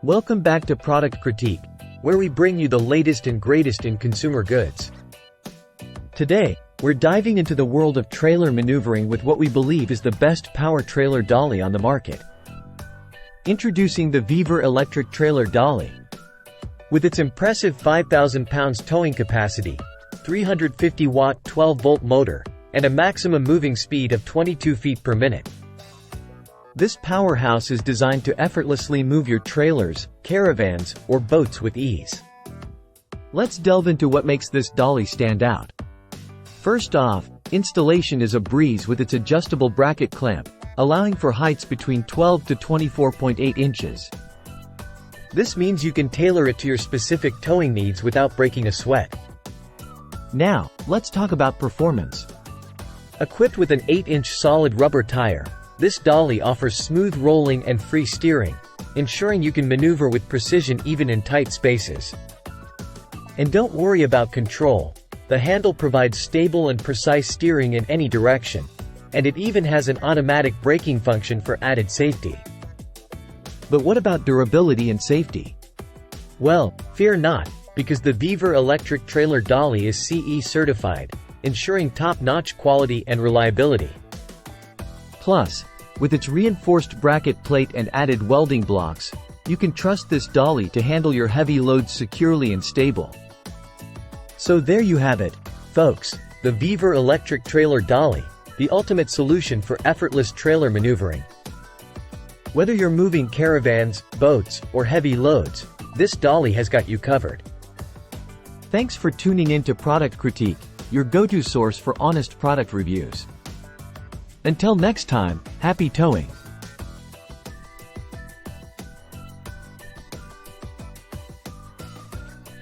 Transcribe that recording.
Welcome back to Product Critique, where we bring you the latest and greatest in consumer goods. Today, we're diving into the world of trailer maneuvering with what we believe is the best power trailer dolly on the market. Introducing the VEVOR electric trailer dolly. With its impressive 5,000 pounds towing capacity, 350-watt 12-volt motor, and a maximum moving speed of 22 feet per minute. This powerhouse is designed to effortlessly move your trailers, caravans, or boats with ease. Let's delve into what makes this dolly stand out. First off, installation is a breeze with its adjustable bracket clamp, allowing for heights between 12 to 24.8 inches. This means you can tailor it to your specific towing needs without breaking a sweat. Now, let's talk about performance. Equipped with an 8-inch solid rubber tire, this dolly offers smooth rolling and free steering, ensuring you can maneuver with precision even in tight spaces. And don't worry about control. The handle provides stable and precise steering in any direction, and it even has an automatic braking function for added safety. But what about durability and safety? Well, fear not, because the VEVOR electric trailer dolly is CE certified, ensuring top-notch quality and reliability. Plus, with its reinforced bracket plate and added welding blocks, you can trust this dolly to handle your heavy loads securely and stable. So there you have it, folks, the VEVOR electric trailer dolly, the ultimate solution for effortless trailer maneuvering. Whether you're moving caravans, boats, or heavy loads, this dolly has got you covered. Thanks for tuning in to Product Critique, your go-to source for honest product reviews. Until next time, happy towing!